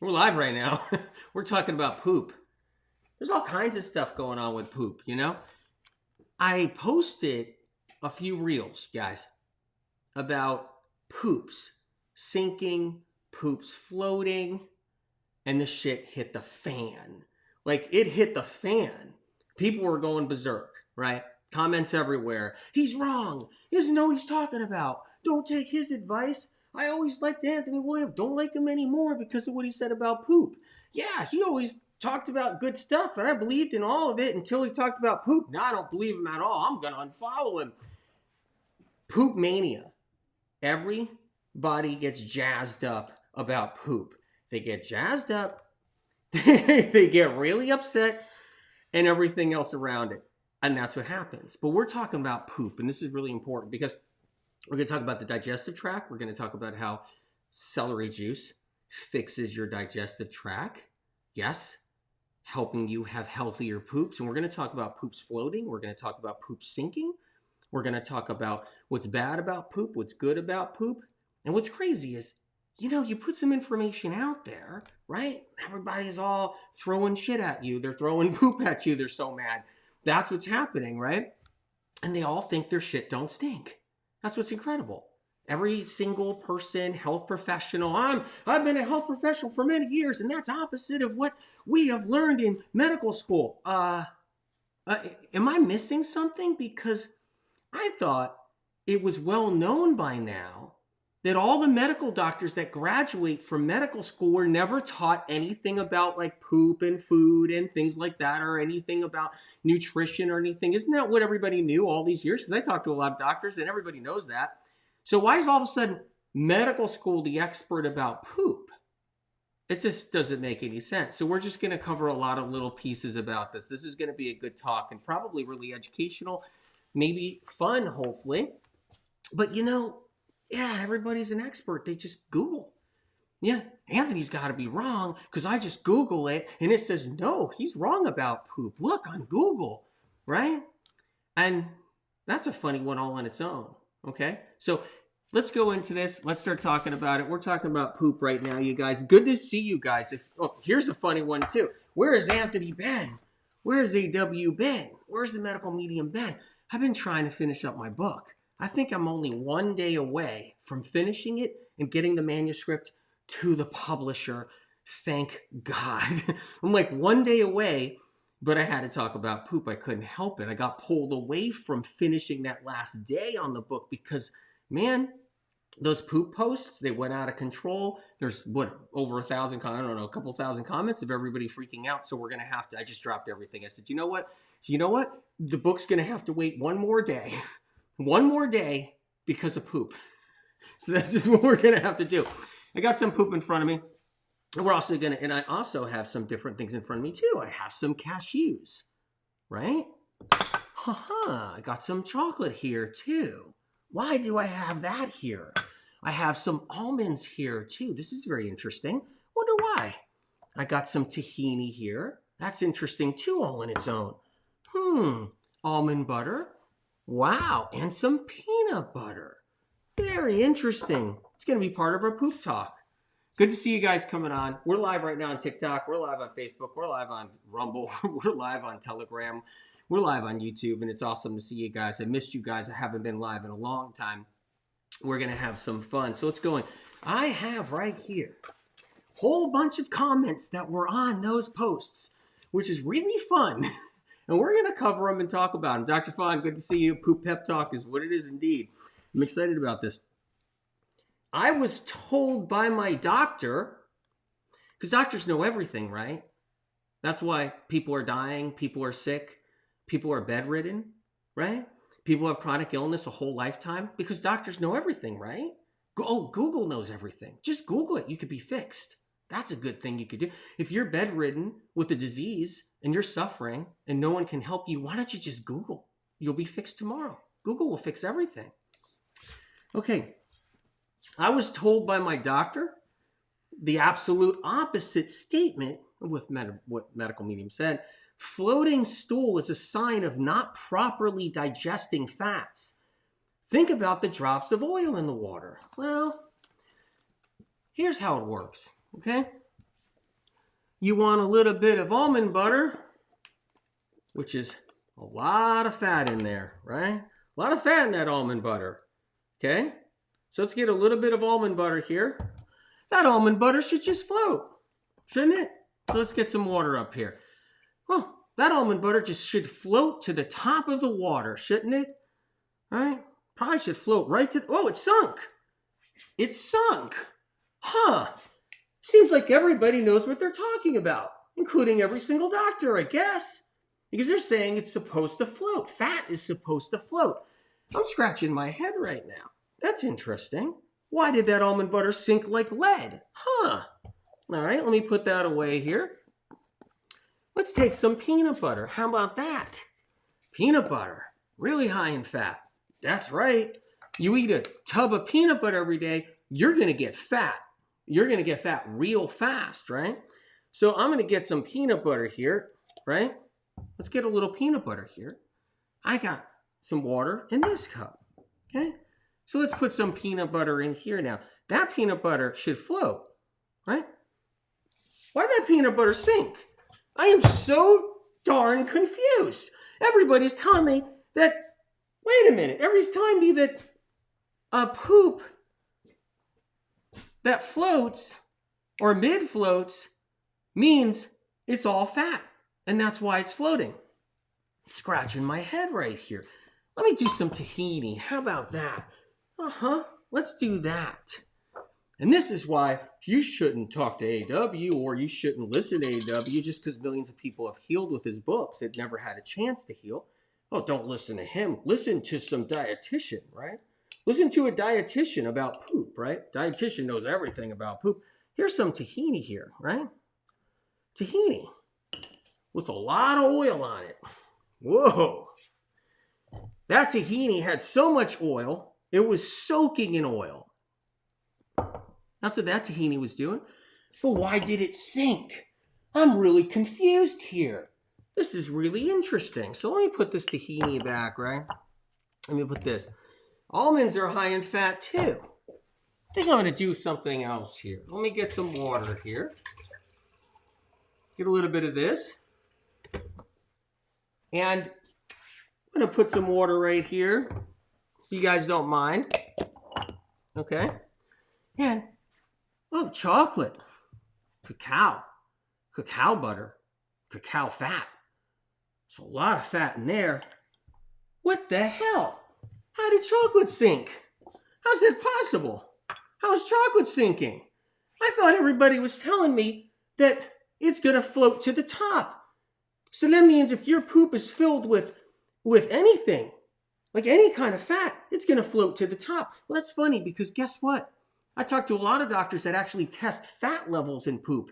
We're live right now. We're talking about poop. There's all kinds of stuff going on with poop, you know? I posted a few reels, guys, about poops sinking, poops floating, and the shit hit the fan. Like, it hit the fan. People were going berserk, right? Comments everywhere. He's wrong. He doesn't know what he's talking about. Don't take his advice. I always liked Anthony Williams. Don't like him anymore because of what he said about poop. Yeah, he always talked about good stuff, and I believed in all of it until he talked about poop. Now I don't believe him at all. I'm going to unfollow him. Poop mania. Everybody gets jazzed up about poop. They get jazzed up. They get really upset and everything else around it. And that's what happens. But we're talking about poop, and this is really important because we're going to talk about the digestive tract. We're going to talk about how celery juice fixes your digestive tract. Yes, helping you have healthier poops. And we're going to talk about poops floating. We're going to talk about poop sinking. We're going to talk about what's bad about poop, what's good about poop. And what's crazy is, you put some information out there, right? Everybody's all throwing shit at you. They're throwing poop at you. They're so mad. That's what's happening, right? And they all think their shit don't stink. That's what's incredible. Every single person, health professional, I've been a health professional for many years, and that's opposite of what we have learned in medical school. Am I missing something? Because I thought it was well known by now that all the medical doctors that graduate from medical school were never taught anything about like poop and food and things like that, or anything about nutrition or anything. Isn't that what everybody knew all these years? Because I talked to a lot of doctors and everybody knows that. So why is all of a sudden medical school the expert about poop? It just doesn't make any sense. So we're just going to cover a lot of little pieces about this. This is going to be a good talk and probably really educational, maybe fun, hopefully. But yeah, everybody's an expert. They just Google. Yeah, Anthony's got to be wrong because I just Google it and it says, no, he's wrong about poop. Look on Google, right? And that's a funny one all on its own, okay? So let's go into this. Let's start talking about it. We're talking about poop right now, you guys. Good to see you guys. Here's a funny one, too. Where is Anthony been? Where's AW been? Where's the medical medium been? I've been trying to finish up my book. I think I'm only one day away from finishing it and getting the manuscript to the publisher. Thank God. I'm like one day away, but I had to talk about poop. I couldn't help it. I got pulled away from finishing that last day on the book because, man, those poop posts, they went out of control. There's over 1,000, I don't know, a couple thousand comments of everybody freaking out. So we're going to have to, I just dropped everything. I said, you know what? The book's going to have to wait one more day. One more day because of poop. So that's just what we're going to have to do. I got some poop in front of me. We're also going to, and I also have some different things in front of me too. I have some cashews, right? I got some chocolate here too. Why do I have that here? I have some almonds here too. This is very interesting. Wonder why. I got some tahini here. That's interesting too, all in its own. Almond butter. Wow, and some peanut butter. Very interesting. It's going to be part of our poop talk. Good to see you guys coming on. We're live right now on TikTok. We're live on Facebook. We're live on Rumble. We're live on Telegram. We're live on YouTube, and it's awesome to see you guys. I missed you guys. I haven't been live in a long time. We're going to have some fun. So let's go in. I have right here a whole bunch of comments that were on those posts, which is really fun. And we're going to cover them and talk about them. Dr. Fawn, good to see you. Poop Pep Talk is what it is indeed. I'm excited about this. I was told by my doctor, because doctors know everything, right? That's why people are dying, people are sick, people are bedridden, right? People have chronic illness a whole lifetime because doctors know everything, right? Google knows everything. Just Google it. You could be fixed. That's a good thing you could do. If you're bedridden with a disease and you're suffering and no one can help you, why don't you just Google? You'll be fixed tomorrow. Google will fix everything. Okay. I was told by my doctor the absolute opposite statement with what medical medium said. Floating stool is a sign of not properly digesting fats. Think about the drops of oil in the water. Well, here's how it works, okay? you want a little bit of almond butter, which is a lot of fat in there, right? A lot of fat in that almond butter, okay? So let's get a little bit of almond butter here. That almond butter should just float, shouldn't it? So let's get some water up here. Well, that almond butter just should float to the top of the water, shouldn't it? Right? Probably should float right to, oh, it sunk. It sunk. Huh. Seems like everybody knows what they're talking about, including every single doctor, I guess. Because they're saying it's supposed to float. Fat is supposed to float. I'm scratching my head right now. That's interesting. Why did that almond butter sink like lead? Huh. All right, let me put that away here. Let's take some peanut butter. How about that? Peanut butter, really high in fat. That's right. You eat a tub of peanut butter every day, you're going to get fat. You're going to get fat real fast, right? So I'm going to get some peanut butter here, right? Let's get a little peanut butter here. I got some water in this cup, okay? So let's put some peanut butter in here now. That peanut butter should float, right? Why'd that peanut butter sink? I am so darn confused. Everybody's telling me that, wait a minute, everybody's telling me that a poop that floats or mid floats means it's all fat, and that's why it's floating. Scratching my head right here. Let me do some tahini. How about that? Let's do that. And this is why you shouldn't talk to AW, or you shouldn't listen to AW just because millions of people have healed with his books. It never had a chance to heal. Oh, don't listen to him. Listen to some dietitian, right? Listen to a dietitian about poop, right? Dietitian knows everything about poop. Here's some tahini here, right? Tahini with a lot of oil on it. Whoa. That tahini had so much oil, it was soaking in oil. That's what that tahini was doing. But why did it sink? I'm really confused here. This is really interesting. So let me put this tahini back, right? Let me put this. Almonds are high in fat too. I think I'm going to do something else here. Let me get some water here. Get a little bit of this. And I'm going to put some water right here, so you guys don't mind. Okay? And, oh, chocolate, cacao butter, cacao fat. There's a lot of fat in there. What the hell? How did chocolate sink? How's that possible? How is chocolate sinking? I thought everybody was telling me that it's going to float to the top. So that means if your poop is filled with anything, like any kind of fat, it's going to float to the top. Well, that's funny because guess what? I talked to a lot of doctors that actually test fat levels in poop,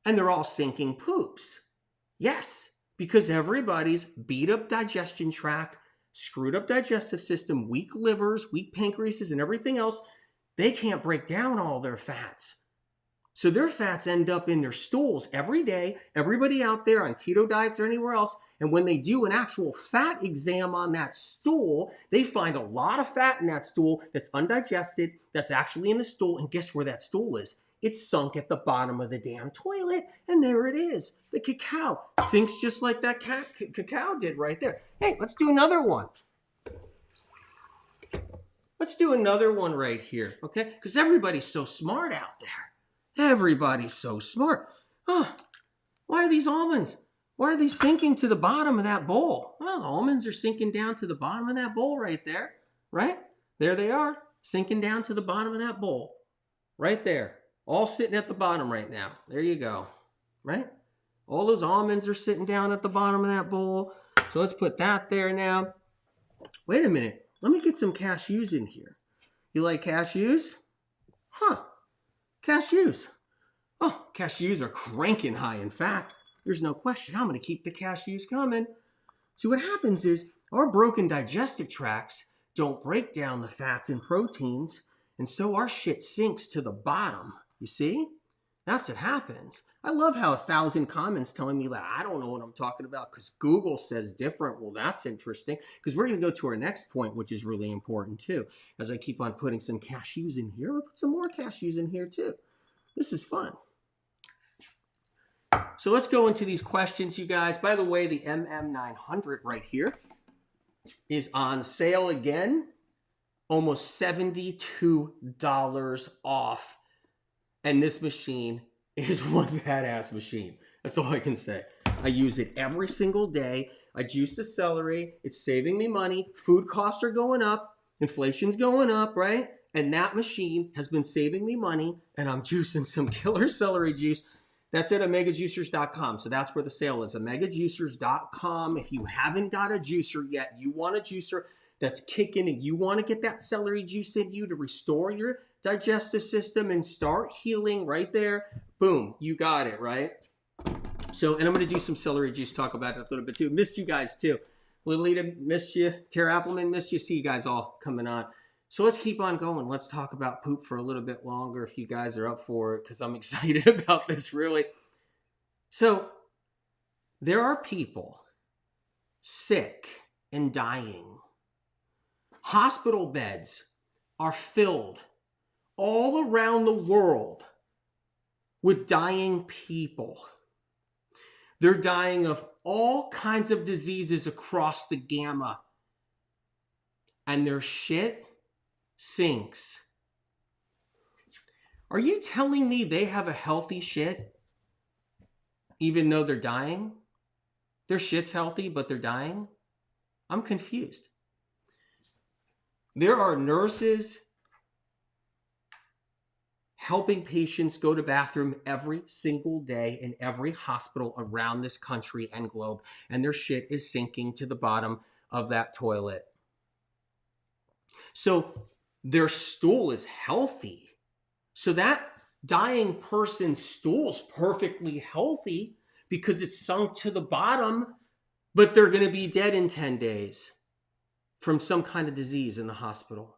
and they're all sinking poops. Yes, because everybody's beat up digestion tract, screwed up digestive system, weak livers, weak pancreases, and everything else. They can't break down all their fats. So their fats end up in their stools every day. Everybody out there on keto diets or anywhere else, and when they do an actual fat exam on that stool, they find a lot of fat in that stool that's undigested, that's actually in the stool. And guess where that stool is? It's sunk at the bottom of the damn toilet, and there it is. The cacao sinks just like that cacao did right there. Hey, let's do another one. Let's do another one right here, okay? Because everybody's so smart out there. Everybody's so smart. Oh, why are these almonds? Why are they sinking to the bottom of that bowl? Well, the almonds are sinking down to the bottom of that bowl right there, right? There they are, sinking down to the bottom of that bowl. Right there. All sitting at the bottom right now. There you go, right? All those almonds are sitting down at the bottom of that bowl. So let's put that there now. Wait a minute. Let me get some cashews in here. You like cashews? Huh. Cashews. Oh, cashews are cranking high in fat. There's no question. I'm going to keep the cashews coming. So what happens is our broken digestive tracts don't break down the fats and proteins, and so our shit sinks to the bottom. You see? That's what happens. I love how 1,000 comments telling me that I don't know what I'm talking about because Google says different. Well, that's interesting because we're going to go to our next point, which is really important too. As I keep on putting some cashews in here, we'll put some more cashews in here too. This is fun. So let's go into these questions, you guys. By the way, the MM900 right here is on sale again. Almost $72 off. And this machine is one badass machine. That's all I can say. I use it every single day. I juice the celery. It's saving me money. Food costs are going up. Inflation's going up, right? And that machine has been saving me money. And I'm juicing some killer celery juice. That's at omegajuicers.com. So that's where the sale is. omegajuicers.com. If you haven't got a juicer yet, you want a juicer that's kicking and you want to get that celery juice in you to restore your digestive system and start healing right there. Boom, you got it, right? So, and I'm going to do some celery juice, talk about it a little bit too. Missed you guys too. Lilita, missed you. Tara Appleman, missed you. See you guys all coming on. So let's keep on going. Let's talk about poop for a little bit longer if you guys are up for it, because I'm excited about this, really. So there are people sick and dying. Hospital beds are filled all around the world with dying people. They're dying of all kinds of diseases across the gamut. And their shit sinks. Are you telling me they have a healthy shit even though they're dying? Their shit's healthy, but they're dying? I'm confused. There are nurses helping patients go to bathroom every single day in every hospital around this country and globe, and their shit is sinking to the bottom of that toilet. So their stool is healthy. So that dying person's stool's perfectly healthy because it's sunk to the bottom, but they're going to be dead in 10 days from some kind of disease in the hospital.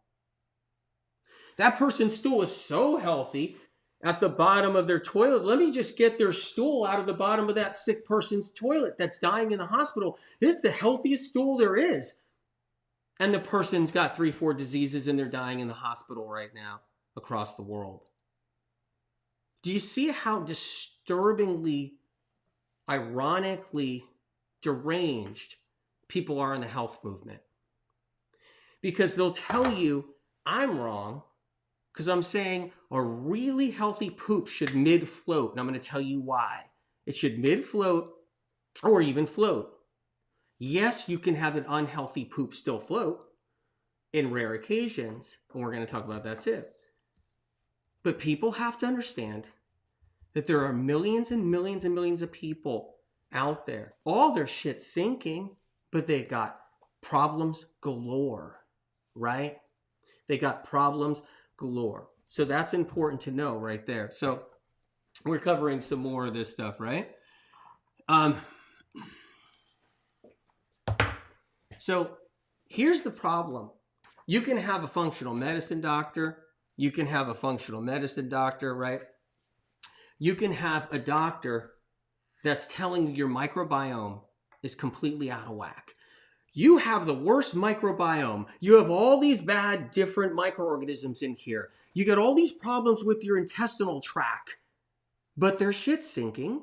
That person's stool is so healthy at the bottom of their toilet. Let me just get their stool out of the bottom of that sick person's toilet that's dying in the hospital. It's the healthiest stool there is. And the person's got 3-4 diseases and they're dying in the hospital right now across the world. Do you see how disturbingly, ironically deranged people are in the health movement? Because they'll tell you, I'm wrong, because I'm saying a really healthy poop should mid-float. And I'm going to tell you why. It should mid-float or even float. Yes, you can have an unhealthy poop still float in rare occasions. And we're going to talk about that too. But people have to understand that there are millions and millions and millions of people out there. All their shit's sinking, but they got problems galore, right? They got problems galore. So that's important to know right there. So we're covering some more of this stuff, right? So here's the problem. You can have a functional medicine doctor. You can have a functional medicine doctor, right? You can have a doctor that's telling you your microbiome is completely out of whack. You have the worst microbiome. You have all these bad, different microorganisms in here. You got all these problems with your intestinal tract, but their shit's sinking.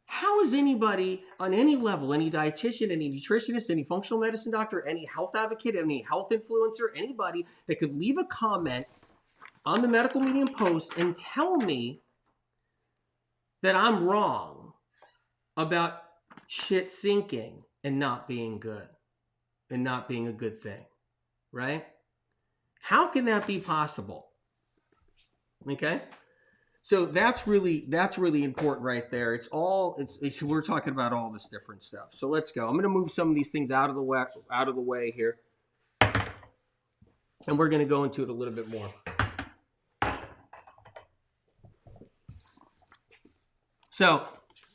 How is anybody on any level, any dietitian, any nutritionist, any functional medicine doctor, any health advocate, any health influencer, anybody that could leave a comment on the Medical Medium Post and tell me that I'm wrong about shit sinking and not being good and not being a good thing, right? How can that be possible? Okay? So that's really important right there. We're talking about all this different stuff. So let's go. I'm going to move some of these things out of the way here. And we're going to go into it a little bit more. So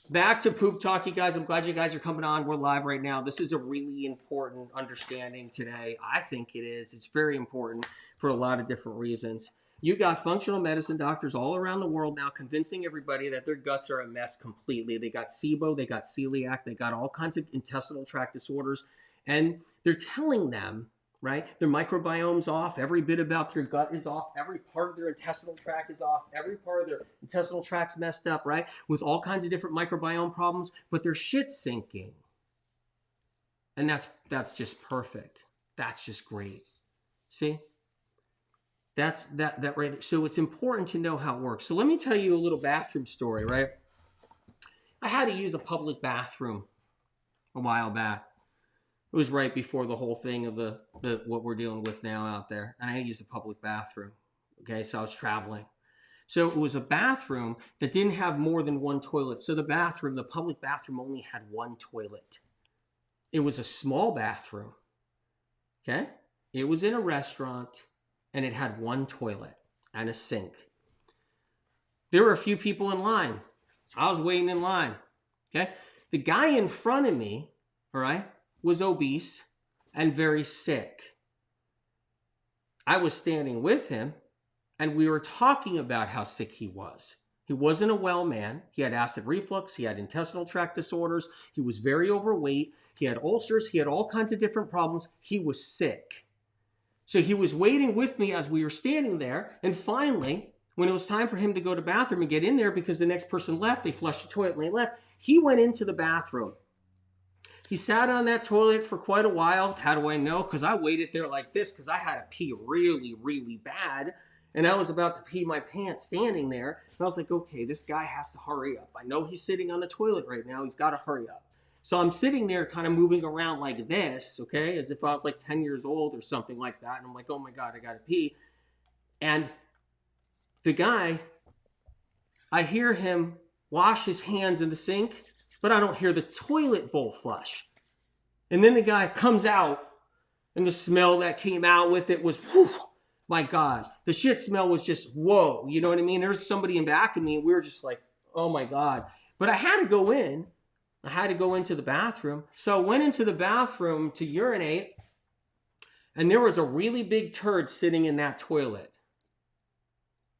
back to poop talk, you guys. I'm glad you guys are coming on. We're live right now. This is a really important understanding today. I think it is. It's very important for a lot of different reasons. You got functional medicine doctors all around the world now convincing everybody that their guts are a mess completely. They got SIBO, they got celiac, they got all kinds of intestinal tract disorders. And they're telling them right? Their microbiome's off. Every bit about their gut is off. Every part of their intestinal tract is off. Every part of their intestinal tract's messed up, right? With all kinds of different microbiome problems, but their shit's sinking. And that's just perfect. That's just great. See? That's that right there. So it's important to know how it works. So let me tell you a little bathroom story, right? I had to use a public bathroom a while back. It was right before the whole thing of the what we're dealing with now out there. And I used a public bathroom. Okay, so I was traveling. So it was a bathroom that didn't have more than one toilet. So the public bathroom only had one toilet. It was a small bathroom. Okay? It was in a restaurant and it had one toilet and a sink. There were a few people in line. I was waiting in line. Okay? The guy in front of me, all right, was obese and very sick. I was standing with him and we were talking about how sick he was. He wasn't a well man. He had acid reflux. He had intestinal tract disorders. He was very overweight. He had ulcers. He had all kinds of different problems. He was sick. So he was waiting with me as we were standing there. And finally, when it was time for him to go to the bathroom and get in there because the next person left, they flushed the toilet and they left, he went into the bathroom. He sat on that toilet for quite a while. How do I know? Because I waited there like this because I had to pee really, really bad. And I was about to pee my pants standing there. And I was like, okay, this guy has to hurry up. I know he's sitting on the toilet right now. He's got to hurry up. So I'm sitting there kind of moving around like this, okay, as if I was like 10 years old or something like that. And I'm like, oh my God, I got to pee. And the guy, I hear him wash his hands in the sink, but I don't hear the toilet bowl flush. And then the guy comes out, and the smell that came out with it was, whew, my God. The shit smell was just, whoa. You know what I mean? There's somebody in back of me, and we were just like, oh my God. But I had to go in. I had to go into the bathroom. So I went into the bathroom to urinate, and there was a really big turd sitting in that toilet.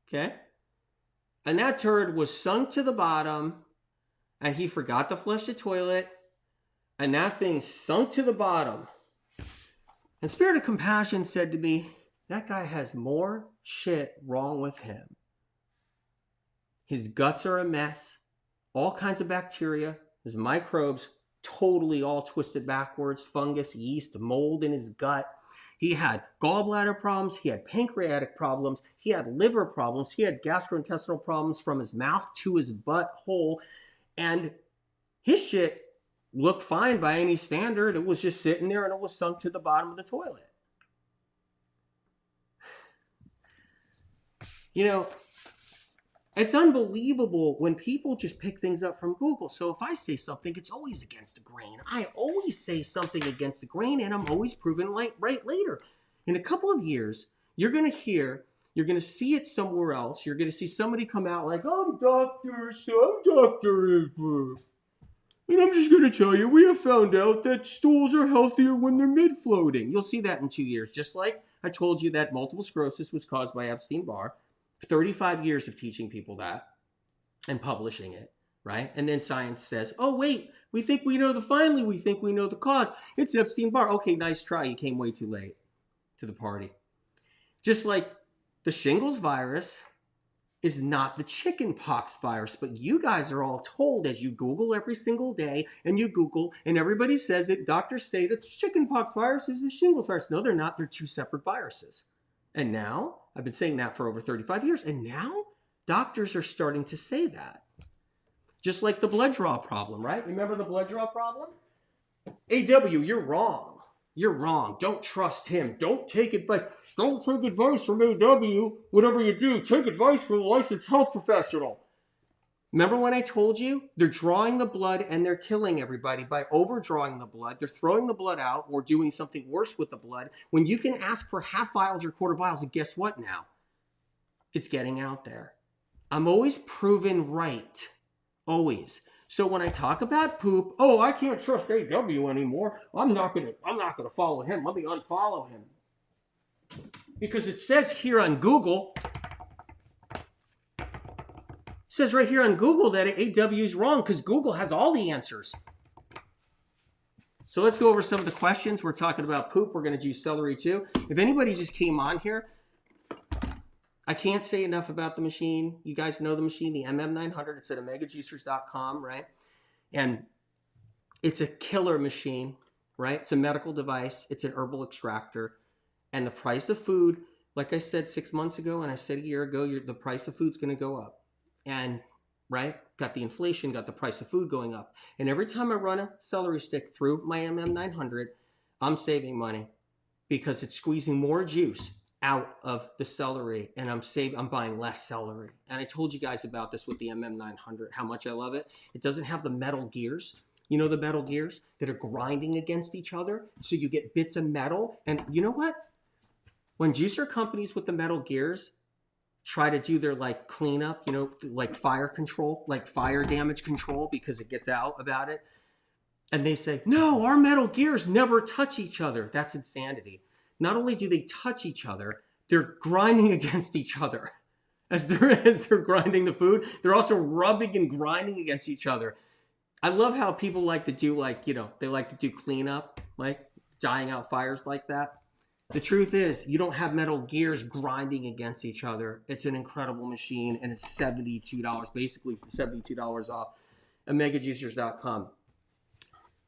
Okay? And that turd was sunk to the bottom, and he forgot to flush the toilet, and that thing sunk to the bottom. And Spirit of Compassion said to me, that guy has more shit wrong with him. His guts are a mess, all kinds of bacteria, his microbes totally all twisted backwards, fungus, yeast, mold in his gut. He had gallbladder problems. He had pancreatic problems. He had liver problems. He had gastrointestinal problems from his mouth to his butthole. And his shit looked fine by any standard. It was just sitting there and it was sunk to the bottom of the toilet. You know, it's unbelievable when people just pick things up from Google. So if I say something, it's always against the grain. I always say something against the grain, and I'm always proven right later. In a couple of years, you're going to see it somewhere else. You're going to see somebody come out like, I'm Dr. And I'm just going to tell you, we have found out that stools are healthier when they're mid-floating. You'll see that in 2 years. Just like I told you that multiple sclerosis was caused by Epstein-Barr. 35 years of teaching people that and publishing it, right? And then science says, oh, wait, we think we know the cause. It's Epstein-Barr. Okay, nice try. You came way too late to the party. Just like the shingles virus is not the chickenpox virus, but you guys are all told as you Google every single day and you Google and everybody says it, doctors say that the chickenpox virus is the shingles virus. No, they're not. They're two separate viruses. And now, I've been saying that for over 35 years, and now doctors are starting to say that. Just like the blood draw problem, right? Remember the blood draw problem? AW, you're wrong. You're wrong. Don't trust him. Don't take advice. Don't take advice from AW. Whatever you do, take advice from a licensed health professional. Remember when I told you? They're drawing the blood and they're killing everybody by overdrawing the blood. They're throwing the blood out or doing something worse with the blood when you can ask for half vials or quarter vials. And guess what now? It's getting out there. I'm always proven right. Always. So when I talk about poop, oh, I can't trust AW anymore. I'm not gonna follow him. Let me unfollow him. Because it says here on Google, it says right here on Google that AW is wrong because Google has all the answers. So let's go over some of the questions. We're talking about poop. We're going to do celery too. If anybody just came on here, I can't say enough about the machine. You guys know the machine, the MM900. It's at omegajuicers.com, right? And it's a killer machine, right? It's a medical device. It's an herbal extractor. And the price of food, like I said 6 months ago and I said a year ago, the price of food's going to go up. And, right, got the inflation, got the price of food going up. And every time I run a celery stick through my MM900, I'm saving money because it's squeezing more juice out of the celery, and I'm buying less celery. And I told you guys about this with the MM900, how much I love it. It doesn't have the metal gears. You know the metal gears that are grinding against each other? So you get bits of metal. And you know what? When juicer companies with the metal gears try to do their like cleanup, you know, like fire control, like fire damage control, because it gets out about it, and they say, no, our metal gears never touch each other. That's insanity. Not only do they touch each other, they're grinding against each other. As they're grinding the food, they're also rubbing and grinding against each other. I love how people like to do, like, you know, they like to do cleanup, like dying out fires like that. The truth is, you don't have metal gears grinding against each other. It's an incredible machine, and it's $72, basically $72 off omegajuicers.com.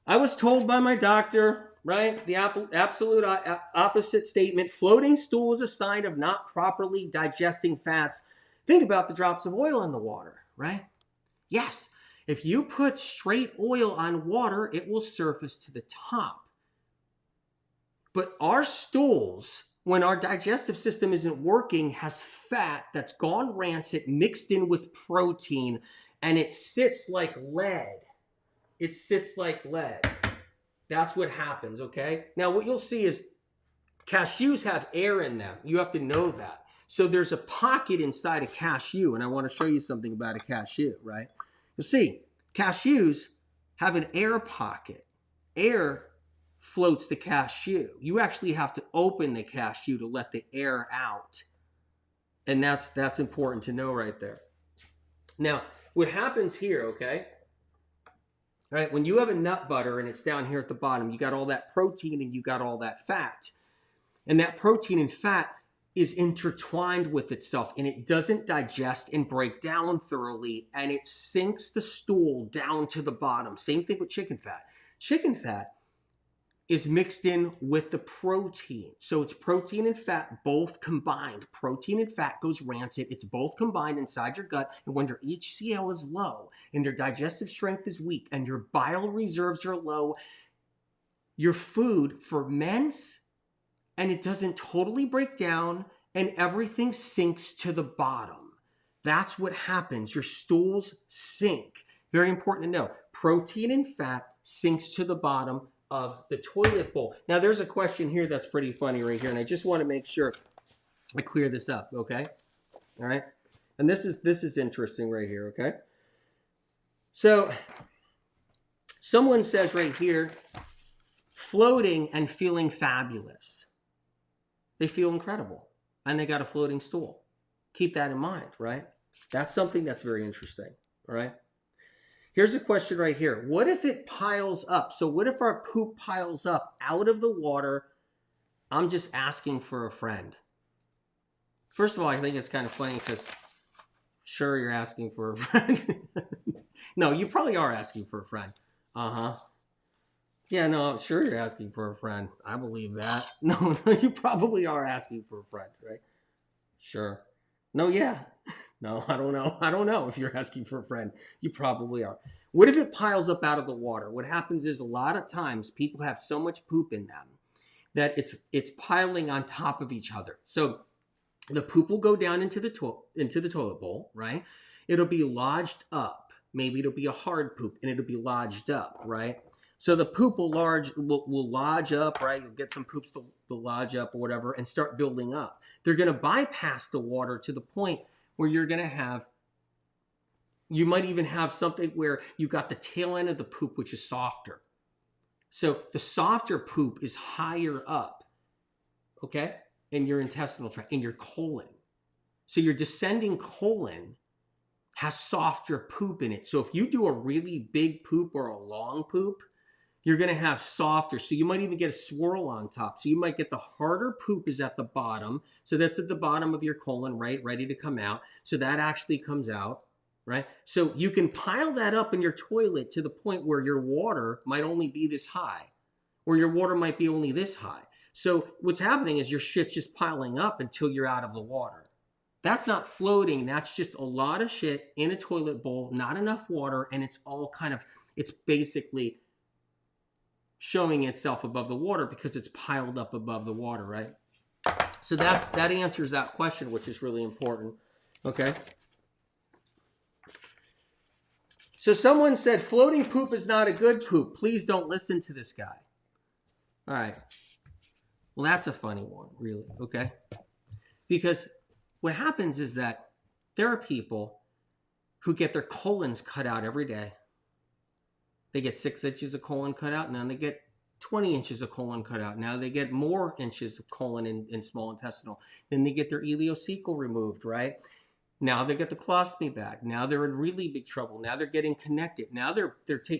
I was told by my doctor, right, the absolute opposite statement, floating stool is a sign of not properly digesting fats. Think about the drops of oil in the water, right? Yes, if you put straight oil on water, it will surface to the top. But our stools, when our digestive system isn't working, has fat that's gone rancid, mixed in with protein, and it sits like lead. It sits like lead. That's what happens, okay? Now, what you'll see is cashews have air in them. You have to know that. So there's a pocket inside a cashew, and I want to show you something about a cashew, right? You'll see, cashews have an air pocket. Air floats the cashew. You actually have to open the cashew to let the air out. And that's important to know right there. Now, what happens here, okay? Right, when you have a nut butter and it's down here at the bottom, you got all that protein and you got all that fat. And that protein and fat is intertwined with itself, and it doesn't digest and break down thoroughly, and it sinks the stool down to the bottom. Same thing with chicken fat. Chicken fat is mixed in with the protein. So it's protein and fat both combined. Protein and fat goes rancid. It's both combined inside your gut. And when your HCl is low and your digestive strength is weak and your bile reserves are low, your food ferments and it doesn't totally break down and everything sinks to the bottom. That's what happens. Your stools sink. Very important to know. Protein and fat sinks to the bottom of the toilet bowl. Now, there's a question here that's pretty funny right here, and I just want to make sure I clear this up, okay? All right? And this is interesting right here, okay? So, someone says right here, floating and feeling fabulous. They feel incredible, and they got a floating stool. Keep that in mind, right? That's something that's very interesting, all right? Here's a question right here. What if it piles up? So what if our poop piles up out of the water? I'm just asking for a friend. First of all, I think it's kind of funny because sure, you're asking for a friend. No, you probably are asking for a friend. Uh-huh. Yeah, no, sure you're asking for a friend. I believe that. No, you probably are asking for a friend, right? Sure. No, yeah. No, I don't know. I don't know if you're asking for a friend. You probably are. What if it piles up out of the water? What happens is a lot of times people have so much poop in them that it's piling on top of each other. So the poop will go down into the toilet bowl, right? It'll be lodged up. Maybe it'll be a hard poop and it'll be lodged up, right? So the poop will lodge up, right? You'll get some poops to lodge up or whatever and start building up. They're going to bypass the water to the point where you're going to have, you might even have something where you got the tail end of the poop, which is softer. So the softer poop is higher up, okay, in your intestinal tract, in your colon. So your descending colon has softer poop in it. So if you do a really big poop or a long poop, You're going to have softer. So you might even get a swirl on top. So you might get the harder poop is at the bottom. So that's at the bottom of your colon, right? Ready to come out. So that actually comes out, right? So you can pile that up in your toilet to the point where your water might only be this high, or your water might be only this high. So what's happening is your shit's just piling up until you're out of the water. That's not floating. That's just a lot of shit in a toilet bowl, not enough water, and it's all kind of, it's basically showing itself above the water because it's piled up above the water, right? So that answers that question, which is really important. Okay. So someone said floating poop is not a good poop. Please don't listen to this guy. All right. Well, that's a funny one, really. Okay. Because what happens is that there are people who get their colons cut out every day. They get 6 inches of colon cut out, and then they get 20 inches of colon cut out. Now they get more inches of colon in small intestinal. Then they get their ileocecal removed, right? Now they get the colostomy back. Now they're in really big trouble. Now they're getting connected. Now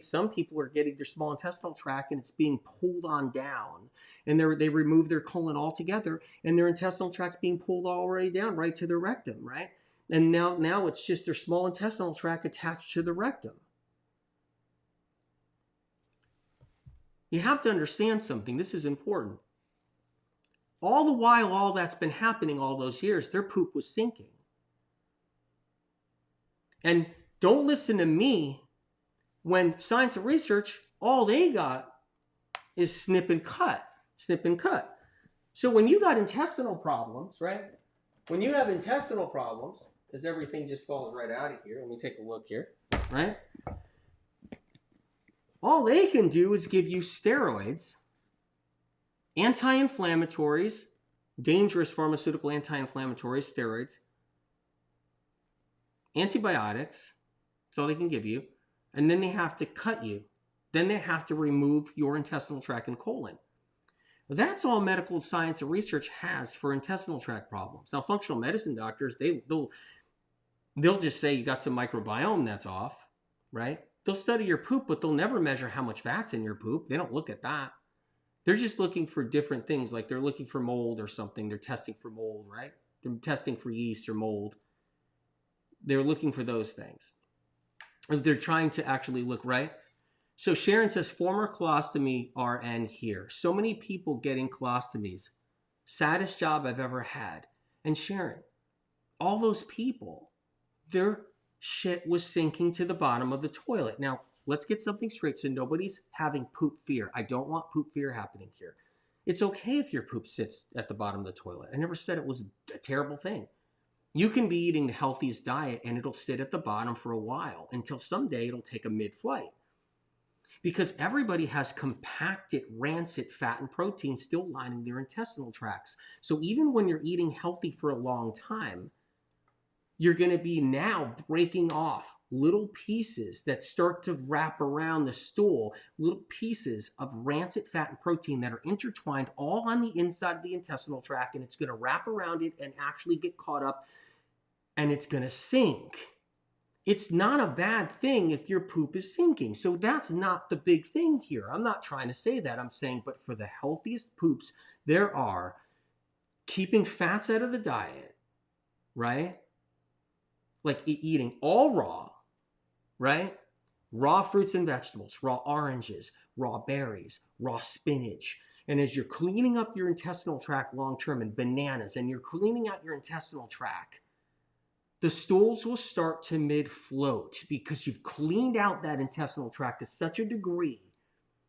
some people are getting their small intestinal tract and it's being pulled on down. And they remove their colon altogether, and their intestinal tract's being pulled already down right to the rectum, right? And now it's just their small intestinal tract attached to the rectum. You have to understand something. This is important. All the while, all that's been happening all those years, their poop was sinking. And don't listen to me when science and research, all they got is snip and cut. Snip and cut. So when you got intestinal problems, right? When you have intestinal problems, because everything just falls right out of here. Let me take a look here, right? All they can do is give you steroids, anti-inflammatories, dangerous pharmaceutical anti-inflammatories, steroids, antibiotics. That's all they can give you. And then they have to cut you. Then they have to remove your intestinal tract and colon. That's all medical science and research has for intestinal tract problems. Now, functional medicine doctors, they'll just say you got some microbiome that's off, right? They'll study your poop, but they'll never measure how much fat's in your poop. They don't look at that. They're just looking for different things, like they're looking for mold or something. They're testing for mold, right? They're testing for yeast or mold. They're looking for those things. They're trying to actually look, right? So Sharon says, former colostomy RN here. So many people getting colostomies. Saddest job I've ever had. And Sharon, all those people, their shit was sinking to the bottom of the toilet. Now, let's get something straight so nobody's having poop fear. I don't want poop fear happening here. It's okay if your poop sits at the bottom of the toilet. I never said it was a terrible thing. You can be eating the healthiest diet and it'll sit at the bottom for a while until someday it'll take a mid-flight. Because everybody has compacted, rancid fat and protein still lining their intestinal tracts. So even when you're eating healthy for a long time, you're going to be now breaking off little pieces that start to wrap around the stool, little pieces of rancid fat and protein that are intertwined all on the inside of the intestinal tract, and it's going to wrap around it and actually get caught up, and it's going to sink. It's not a bad thing if your poop is sinking. So that's not the big thing here. I'm not trying to say that. I'm saying, but for the healthiest poops there are, keeping fats out of the diet, right? Like eating all raw, right? Raw fruits and vegetables, raw oranges, raw berries, raw spinach. And as you're cleaning up your intestinal tract long-term, and bananas, and you're cleaning out your intestinal tract, the stools will start to mid-float because you've cleaned out that intestinal tract to such a degree,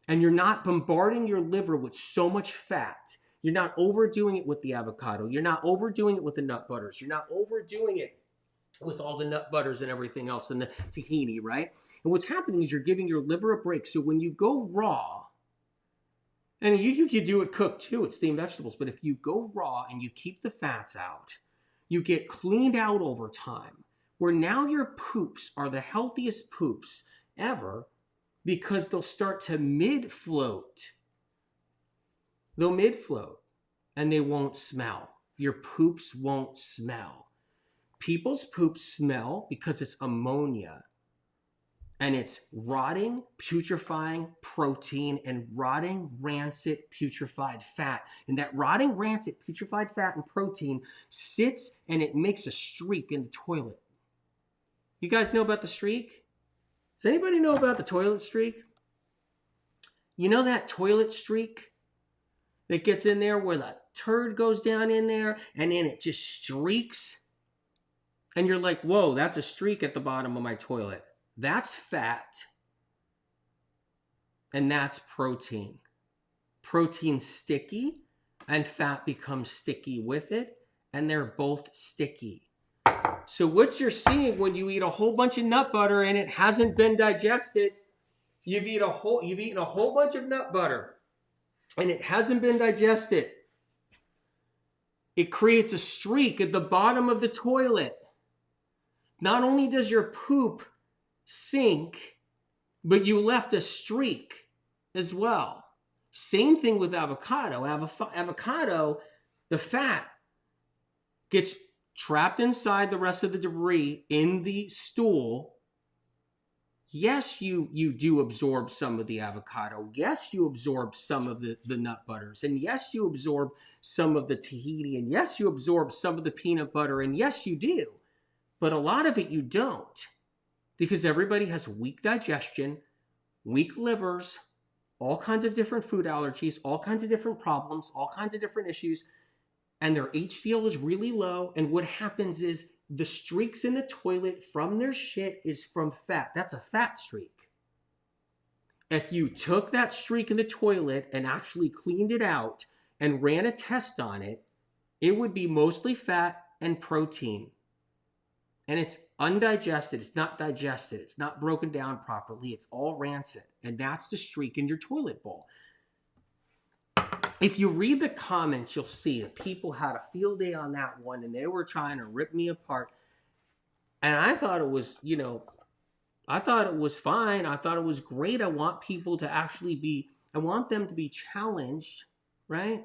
and you're not bombarding your liver with so much fat. You're not overdoing it with the avocado. You're not overdoing it with the nut butters. You're not overdoing it with all the nut butters and everything else and the tahini, right? And what's happening is you're giving your liver a break. So when you go raw, and you can do it cooked too, it's steamed vegetables, but if you go raw and you keep the fats out, you get cleaned out over time, where now your poops are the healthiest poops ever because they'll start to mid-float. They'll mid-float and they won't smell. Your poops won't smell. People's poops smell because it's ammonia. And it's rotting, putrefying protein and rotting, rancid, putrefied fat. And that rotting, rancid, putrefied fat and protein sits and it makes a streak in the toilet. You guys know about the streak? Does anybody know about the toilet streak? You know that toilet streak that gets in there where the turd goes down in there and then it just streaks? And you're like, whoa, that's a streak at the bottom of my toilet. That's fat. And that's protein. Protein's sticky and fat becomes sticky with it. And they're both sticky. So what you're seeing when you eat a whole bunch of nut butter and it hasn't been digested, you've eaten a whole bunch of nut butter and it hasn't been digested. It creates a streak at the bottom of the toilet. Not only does your poop sink, but you left a streak as well. Same thing with avocado. Avocado, the fat gets trapped inside the rest of the debris in the stool. Yes, you do absorb some of the avocado. Yes, you absorb some of the nut butters. And yes, you absorb some of the tahini. And yes, you absorb some of the peanut butter. And yes, you do. But a lot of it you don't. Because everybody has weak digestion, weak livers, all kinds of different food allergies, all kinds of different problems, all kinds of different issues. And their HCl is really low. And what happens is the streaks in the toilet from their shit is from fat. That's a fat streak. If you took that streak in the toilet and actually cleaned it out and ran a test on it, it would be mostly fat and protein. And it's undigested. It's not digested. It's not broken down properly. It's all rancid. And that's the streak in your toilet bowl. If you read the comments, you'll see that people had a field day on that one and they were trying to rip me apart. And I thought it was, I thought it was fine. I thought it was great. I want people to actually I want them to be challenged, right?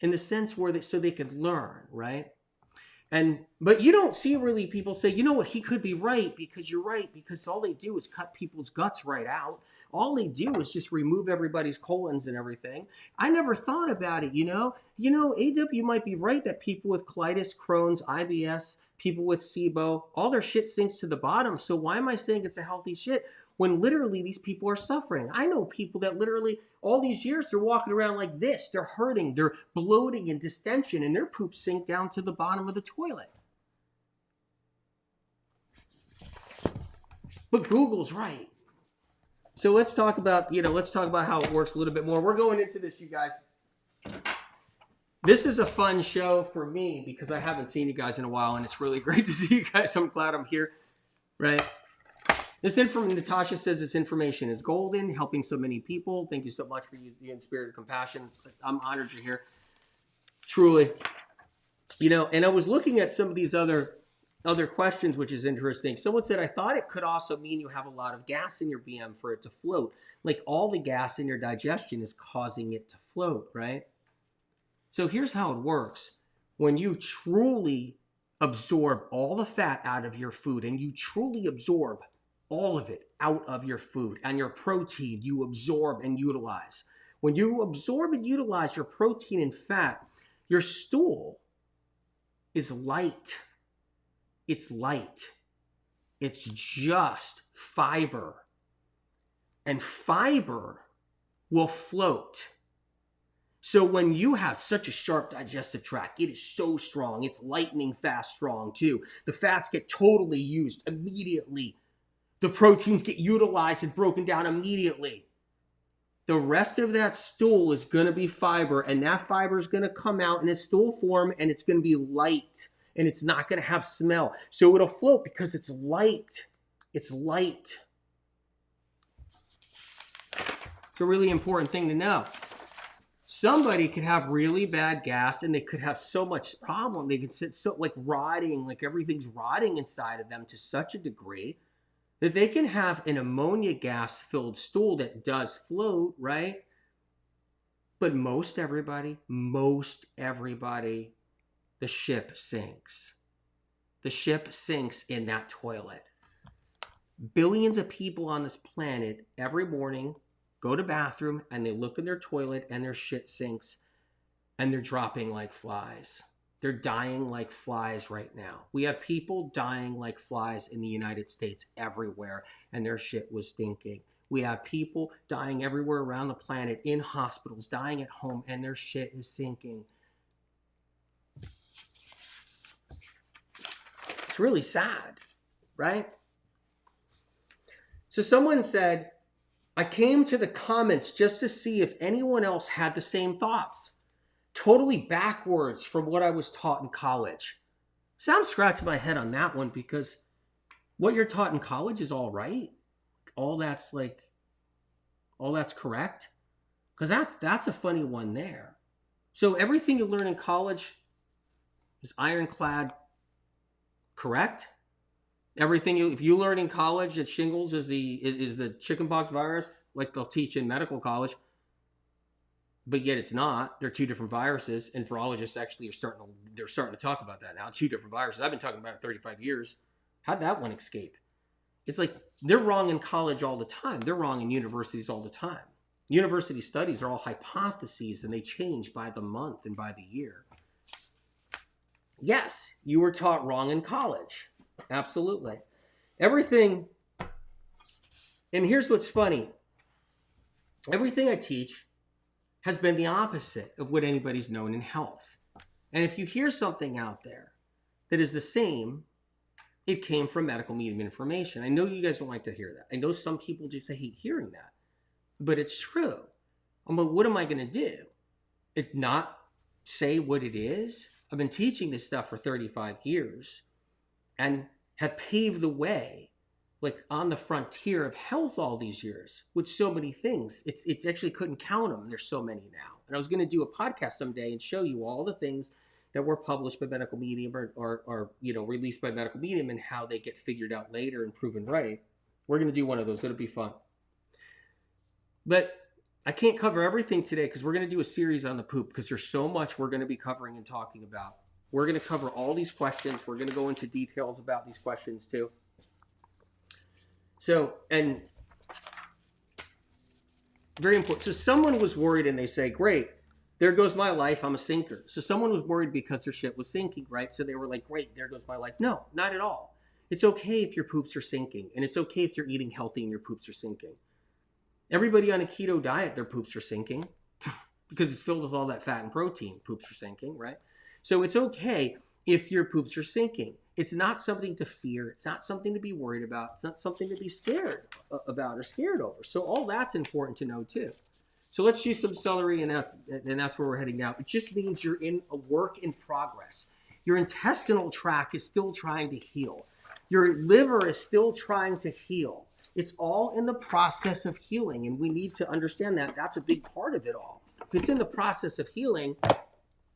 In the sense where so they could learn, right? But you don't see really people say, you know what, he could be right because you're right, because all they do is cut people's guts right out. All they do is just remove everybody's colons and everything. I never thought about it, AW might be right that people with colitis, Crohn's, IBS, people with SIBO, all their shit sinks to the bottom. So why am I saying it's a healthy shit when literally these people are suffering? I know people that literally all these years they're walking around like this. They're hurting, they're bloating and distension, and their poop sink down to the bottom of the toilet. But Google's right. So let's talk about, how it works a little bit more. We're going into this, you guys. This is a fun show for me because I haven't seen you guys in a while, and it's really great to see you guys. I'm glad I'm here, right? Natasha says this information is golden, helping so many people. Thank you so much for the spirit of compassion. I'm honored you're here. Truly. And I was looking at some of these other questions, which is interesting. Someone said, I thought it could also mean you have a lot of gas in your BM for it to float. Like all the gas in your digestion is causing it to float, right? So here's how it works. When you truly absorb all the fat out of your food and you truly absorb all of it out of your food and your protein you absorb and utilize. When you absorb and utilize your protein and fat, your stool is light. It's light. It's just fiber. And fiber will float. So when you have such a sharp digestive tract, it is so strong. It's lightning fast strong too. The fats get totally used immediately. The proteins get utilized and broken down immediately. The rest of that stool is going to be fiber, and that fiber is going to come out in a stool form, and it's going to be light, and it's not going to have smell. So it'll float because it's light. It's light. It's a really important thing to know. Somebody could have really bad gas, and they could have so much problem. They could sit so rotting, like everything's rotting inside of them to such a degree that they can have an ammonia gas-filled stool that does float, right? But most everybody, the ship sinks. The ship sinks in that toilet. Billions of people on this planet every morning go to bathroom and they look in their toilet and their shit sinks and they're dropping like flies. They're dying like flies right now. We have people dying like flies in the United States everywhere, and their shit was stinking. We have people dying everywhere around the planet in hospitals, dying at home, and their shit is sinking. It's really sad, right? So someone said, I came to the comments just to see if anyone else had the same thoughts. Totally backwards from what I was taught in college. So I'm scratching my head on that one, because what you're taught in college is all right. All that's correct. Because that's a funny one there. So everything you learn in college is ironclad correct. Everything if you learn in college that shingles is the chickenpox virus, like they'll teach in medical college, but yet it's not. They're two different viruses, and virologists actually they're starting to talk about that now. Two different viruses. I've been talking about it 35 years. How'd that one escape? It's like they're wrong in college all the time. They're wrong in universities all the time. University studies are all hypotheses, and they change by the month and by the year. Yes, you were taught wrong in college. Absolutely. Everything, and here's what's funny. Everything I teach has been the opposite of what anybody's known in health. And if you hear something out there that is the same, it came from medical medium information. I know you guys don't like to hear that. I know some people just hate hearing that, but it's true. But what am I going to do? It not say what it is? I've been teaching this stuff for 35 years and have paved the way, like on the frontier of health all these years with so many things. It's actually couldn't count them. There's so many now. And I was going to do a podcast someday and show you all the things that were published by medical medium or released by medical medium and how they get figured out later and proven right. We're going to do one of those. It'll be fun. But I can't cover everything today because we're going to do a series on the poop because there's so much we're going to be covering and talking about. We're going to cover all these questions. We're going to go into details about these questions too. So, and very important. So someone was worried and they say, great, there goes my life. I'm a sinker. So someone was worried because their shit was sinking, right? So they were like, great, there goes my life. No, not at all. It's okay if your poops are sinking, and it's okay if you're eating healthy and your poops are sinking. Everybody on a keto diet, their poops are sinking because it's filled with all that fat and protein. Poops are sinking, right? So it's okay if your poops are sinking. It's not something to fear. It's not something to be worried about. It's not something to be scared about or scared over. So all that's important to know too. So let's use some celery, and that's where we're heading now. It just means you're in a work in progress. Your intestinal tract is still trying to heal. Your liver is still trying to heal. It's all in the process of healing, and we need to understand that. That's a big part of it all. If it's in the process of healing,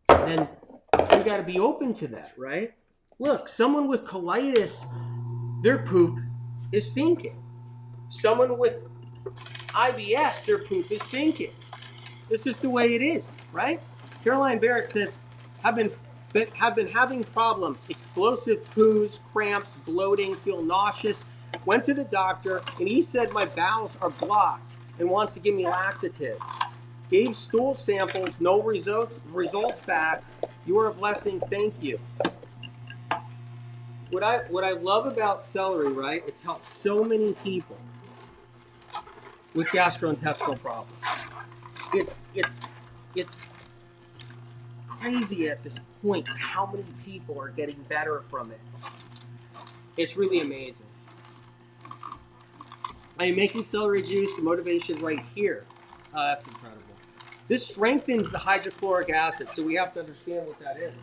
then you got to be open to that, right? Look, someone with colitis, their poop is sinking. Someone with IBS, their poop is sinking. This is the way it is, right? Caroline Barrett says, have been having problems, explosive poos, cramps, bloating, feel nauseous. Went to the doctor, and he said my bowels are blocked and wants to give me laxatives. Gave stool samples, no results back. You are a blessing, thank you. What I love about celery, right? It's helped so many people with gastrointestinal problems. It's crazy at this point how many people are getting better from it. It's really amazing. I am making celery juice, the motivation right here. Oh, that's incredible. This strengthens the hydrochloric acid, so we have to understand what that is.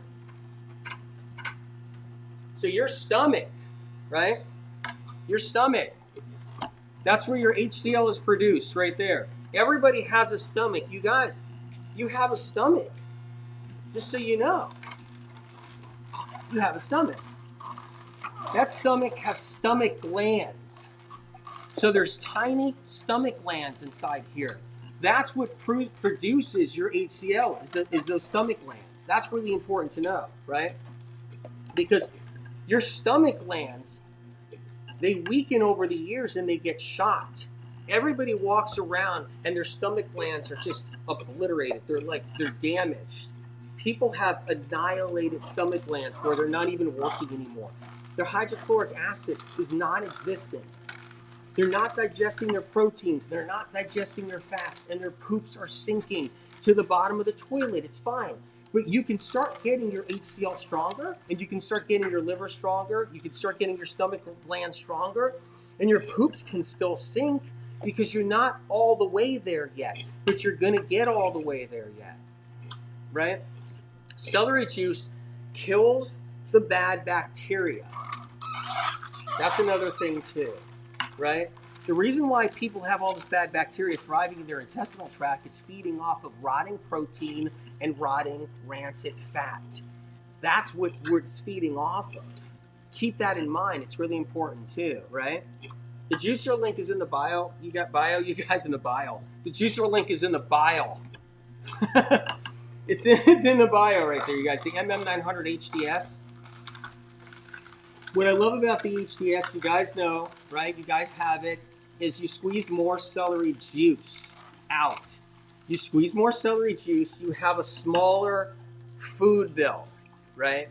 So your stomach, right? Your stomach, that's where your HCl is produced, right there. Everybody has a stomach. You guys, you have a stomach. Just so you know. You have a stomach. That stomach has stomach glands. So there's tiny stomach glands inside here. That's what produces your HCl, is those stomach glands. That's really important to know, right? Because your stomach glands they weaken over the years and they get shot. Everybody walks around and their stomach glands are just obliterated. They're damaged. People have annihilated stomach glands where they're not even working anymore. Their hydrochloric acid is non-existent. They're not digesting their proteins. They're not digesting their fats, and their poops are sinking to the bottom of the toilet. It's fine. But you can start getting your HCl stronger, and you can start getting your liver stronger. You can start getting your stomach glands stronger, and your poops can still sink because you're not all the way there yet, but you're going to get all the way there yet, right? Celery juice kills the bad bacteria. That's another thing too, right? The reason why people have all this bad bacteria thriving in their intestinal tract is feeding off of rotting protein and rotting rancid fat. That's what it's feeding off of. Keep that in mind. It's really important too, right? The juicer link is in the bio. You got bio? You guys in the bio. The juicer link is in the bio. It's in the bio right there, you guys. The MM900 HDS. What I love about the HDS, you guys know, right? You guys have it, is you squeeze more celery juice out. You squeeze more celery juice, you have a smaller food bill, right?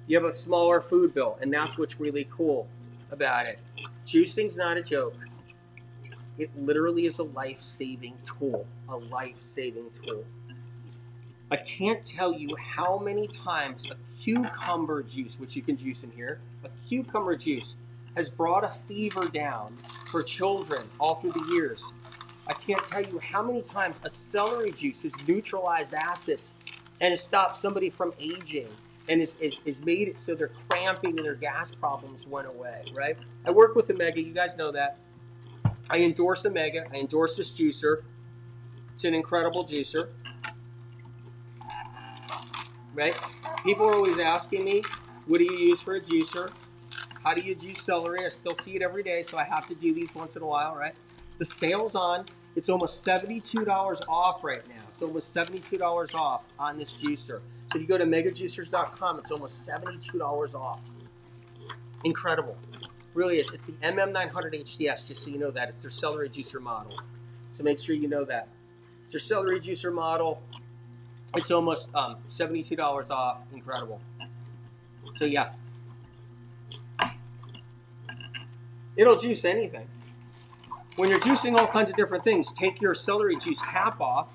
You have a smaller food bill, and that's what's really cool about it. Juicing's not a joke. It literally is a life-saving tool. A life-saving tool. I can't tell you how many times a cucumber juice, which you can juice in here, a cucumber juice has brought a fever down for children all through the years. I can't tell you how many times a celery juice has neutralized acids and has stopped somebody from aging and has made it so their cramping and their gas problems went away, right? I work with Omega. You guys know that. I endorse Omega. I endorse this juicer. It's an incredible juicer. Right? People are always asking me, what do you use for a juicer? How do you juice celery? I still see it every day, so I have to do these once in a while, right? The sale's on. It's almost $72 off right now. It's almost $72 off on this juicer. So if you go to megajuicers.com, it's almost $72 off. Incredible. Really is. It's the MM900 HDS, just so you know that. It's their celery juicer model. So make sure you know that. It's their celery juicer model. It's almost $72 off. Incredible. So yeah. It'll juice anything. When you're juicing all kinds of different things, take your celery juice cap off.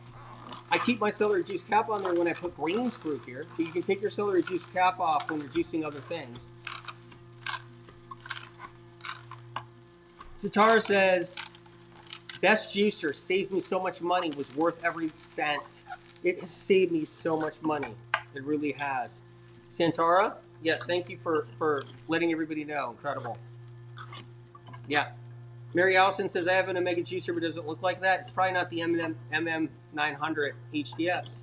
I keep my celery juice cap on there when I put greens through here. But you can take your celery juice cap off when you're juicing other things. Zatara says, best juicer, saves me so much money, was worth every cent. It has saved me so much money. It really has. Santara, yeah, thank you for letting everybody know. Incredible. Yeah. Mary Allison says, I have an Omega juicer, but does it look like that? It's probably not the MM900 HDS.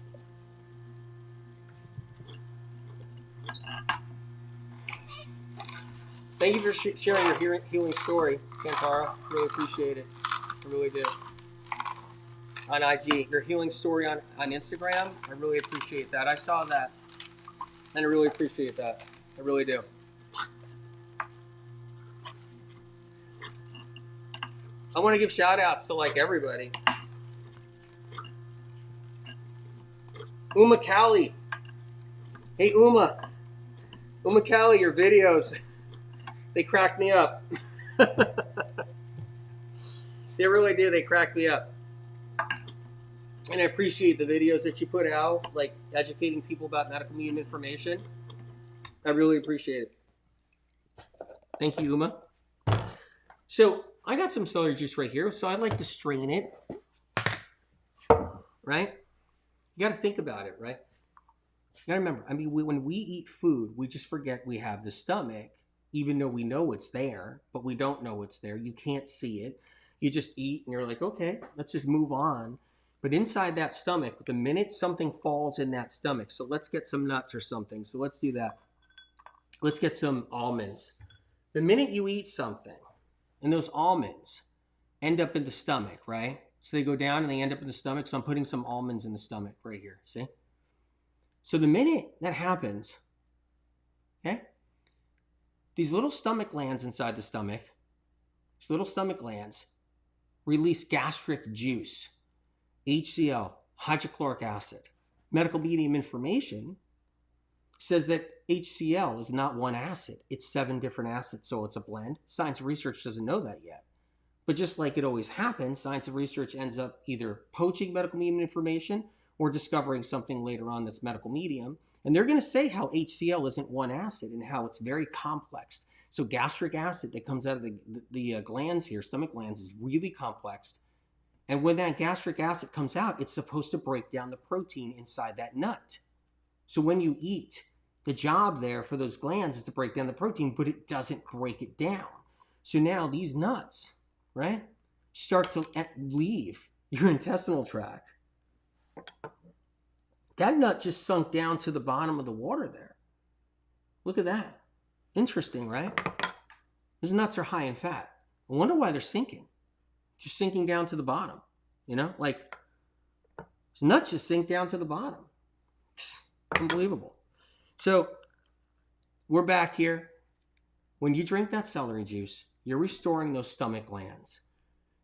Thank you for sharing your healing story, Santara. Really appreciate it. I really do. On IG, your healing story on Instagram, I really appreciate that. I saw that, and I really appreciate that. I really do. I want to give shout outs to like everybody. Uma Callie. Hey Uma Callie, your videos, they crack me up. They really do, they crack me up. And I appreciate the videos that you put out, like educating people about medical medium information. I really appreciate it. Thank you, Uma. So I got some celery juice right here, so I'd like to strain it. Right? You got to think about it, right? You got to remember, I mean, when we eat food, we just forget we have the stomach, even though we know it's there, but we don't know it's there. You can't see it. You just eat and you're like, okay, let's just move on. But inside that stomach, the minute something falls in that stomach, so let's get some nuts or something. So let's do that. Let's get some almonds. The minute you eat something, and those almonds end up in the stomach, right? So they go down and they end up in the stomach. So I'm putting some almonds in the stomach right here, see? So the minute that happens, okay, these little stomach glands inside the stomach, these little stomach glands release gastric juice, HCl, hydrochloric acid. Medical medium information says that HCl is not one acid. It's 7 different acids, so it's a blend. Science and research doesn't know that yet. But just like it always happens, science and research ends up either poaching medical medium information or discovering something later on that's medical medium. And they're going to say how HCl isn't one acid and how it's very complex. So gastric acid that comes out of the glands here, stomach glands, is really complex. And when that gastric acid comes out, it's supposed to break down the protein inside that nut. So when you eat, the job there for those glands is to break down the protein, but it doesn't break it down. So now these nuts, right, start to leave your intestinal tract. That nut just sunk down to the bottom of the water there. Look at that. Interesting, right? These nuts are high in fat. I wonder why they're sinking. Just sinking down to the bottom. You know, like, these nuts just sink down to the bottom. Unbelievable. So, we're back here. When you drink that celery juice, you're restoring those stomach glands.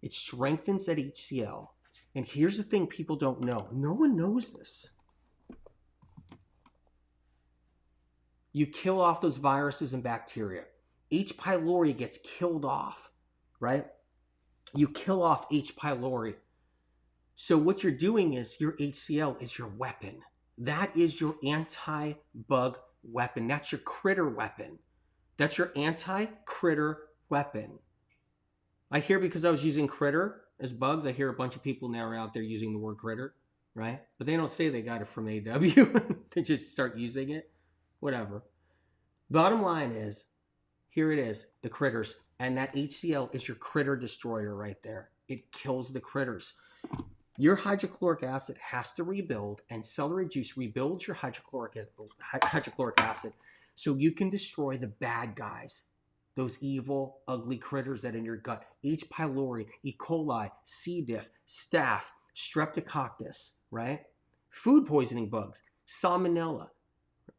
It strengthens that HCl. And here's the thing people don't know. No one knows this. You kill off those viruses and bacteria. H. pylori gets killed off, right? You kill off H. pylori. So what you're doing is your HCl is your weapon. That is your anti-bug weapon. That's your critter weapon. That's your anti-critter weapon. I hear, because I was using critter as bugs, I hear a bunch of people now are out there using the word critter, right? But they don't say they got it from AW. They just start using it. Whatever. Bottom line is, here it is, the critters. And that HCl is your critter destroyer right there. It kills the critters. Your hydrochloric acid has to rebuild, and celery juice rebuilds your hydrochloric acid so you can destroy the bad guys, those evil, ugly critters that are in your gut. H. pylori, E. coli, C. diff, staph, streptococcus, right? Food poisoning bugs, salmonella.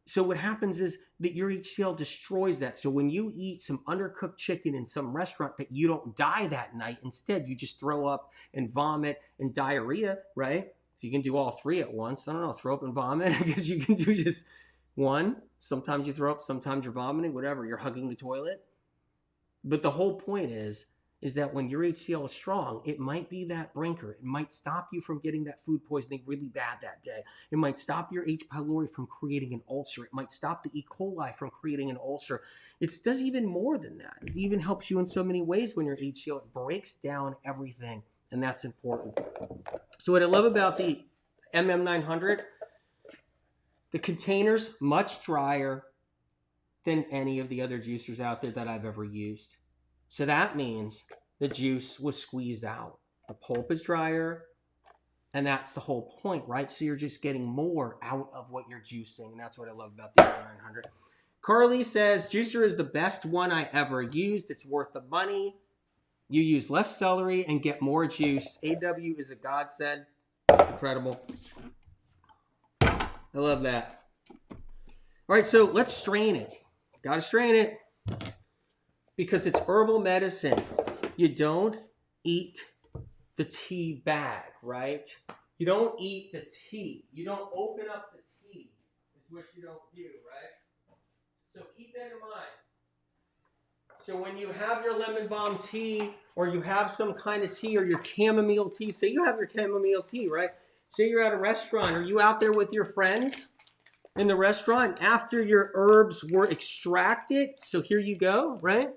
So what happens is that your HCl destroys that. So when you eat some undercooked chicken in some restaurant, that you don't die that night. Instead, you just throw up and vomit and diarrhea, right? If you can do all 3 at once, I don't know, throw up and vomit. I guess you can do just one. Sometimes you throw up, sometimes you're vomiting, whatever. You're hugging the toilet. But the whole point is that when your HCl is strong, it might be that brinker. It might stop you from getting that food poisoning really bad that day. It might stop your H. pylori from creating an ulcer. It might stop the E. coli from creating an ulcer. It does even more than that. It even helps you in so many ways when your HCl. It breaks down everything, and that's important. So what I love about the MM900, the container's much drier than any of the other juicers out there that I've ever used. So that means the juice was squeezed out. The pulp is drier, and that's the whole point, right? So you're just getting more out of what you're juicing, and that's what I love about the M900. Carly says, juicer is the best one I ever used. It's worth the money. You use less celery and get more juice. AW is a godsend. Incredible. I love that. All right, so let's strain it. Got to strain it. Because it's herbal medicine. You don't eat the tea bag, right? You don't eat the tea. You don't open up the tea. Is what you don't do, right? So keep that in mind. So when you have your lemon balm tea, or you have some kind of tea, or your chamomile tea, say you have your chamomile tea, right? Say you're at a restaurant, or you out there with your friends in the restaurant after your herbs were extracted. So here you go, right?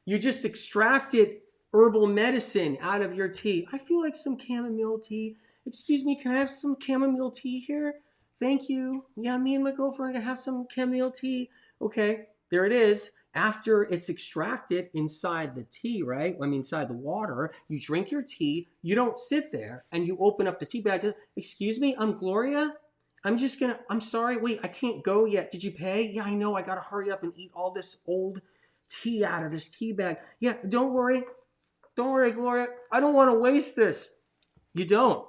You just extracted herbal medicine out of your tea. I feel like some chamomile tea. Excuse me, can I have some chamomile tea here? Thank you. Yeah, me and my girlfriend are going to have some chamomile tea. Okay, there it is. After it's extracted inside the tea, right? I mean, inside the water, you drink your tea. You don't sit there and you open up the tea bag. Excuse me, I'm Gloria. I'm sorry, wait, I can't go yet. Did you pay? Yeah, I know, I got to hurry up and eat all this old tea out of this tea bag. Yeah, don't worry, Gloria. I don't want to waste this. You don't.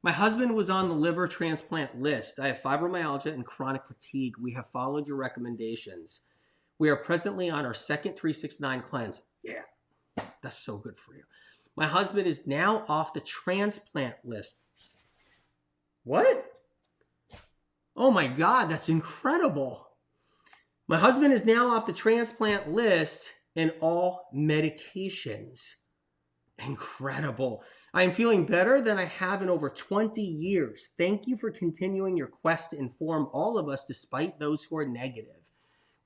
My husband was on the liver transplant list. I have fibromyalgia and chronic fatigue. We have followed your recommendations. We are presently on our second 369 cleanse. Yeah, that's so good for you. My husband is now off the transplant list. What? Oh my God, that's incredible. My husband is now off the transplant list and all medications. Incredible. I am feeling better than I have in over 20 years. Thank you for continuing your quest to inform all of us despite those who are negative.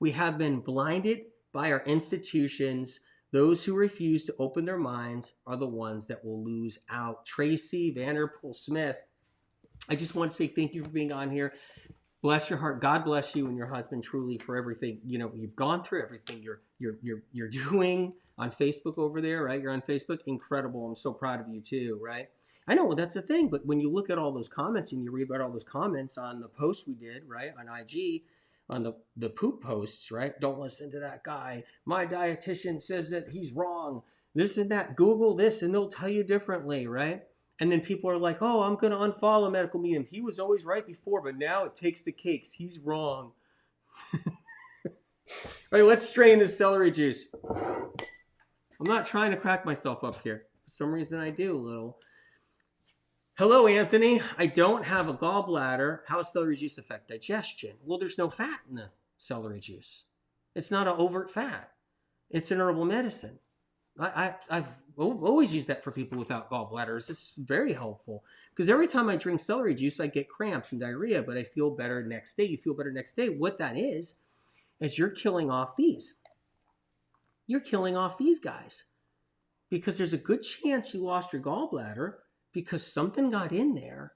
We have been blinded by our institutions. Those who refuse to open their minds are the ones that will lose out. Tracy Vanderpool Smith, I just want to say thank you for being on here. Bless your heart. God bless you and your husband truly for everything. You know, you've gone through everything you're doing on Facebook over there, right? You're on Facebook. Incredible. I'm so proud of you too, right? I know, well, that's the thing. But when you look at all those comments and you read about all those comments on the post we did, right, on IG, on the poop posts, right? Don't listen to that guy. My dietitian says that he's wrong. This and that. Google this and they'll tell you differently, right? And then people are like, oh, I'm going to unfollow Medical Medium. He was always right before, but now it takes the cakes. He's wrong. All right, let's strain this celery juice. I'm not trying to crack myself up here. For some reason I do a little. Hello, Anthony. I don't have a gallbladder. How does celery juice affect digestion? Well, there's no fat in the celery juice. It's not an overt fat. It's an herbal medicine. I've always used that for people without gallbladders. It's very helpful because every time I drink celery juice, I get cramps and diarrhea, but I feel better next day. You feel better next day. What that is you're killing off these. You're killing off these guys because there's a good chance you lost your gallbladder because something got in there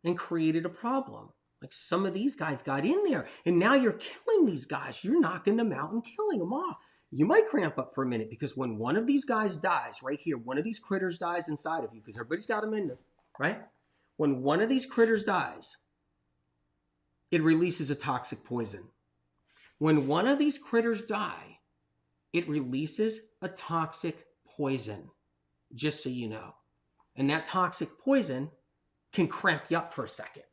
and created a problem. Like some of these guys got in there and now you're killing these guys. You're knocking them out and killing them off. You might cramp up for a minute because when one of these guys dies right here, one of these critters dies inside of you because everybody's got them in there, right? When one of these critters dies, it releases a toxic poison. When one of these critters die, it releases a toxic poison, just so you know. And that toxic poison can cramp you up for a second.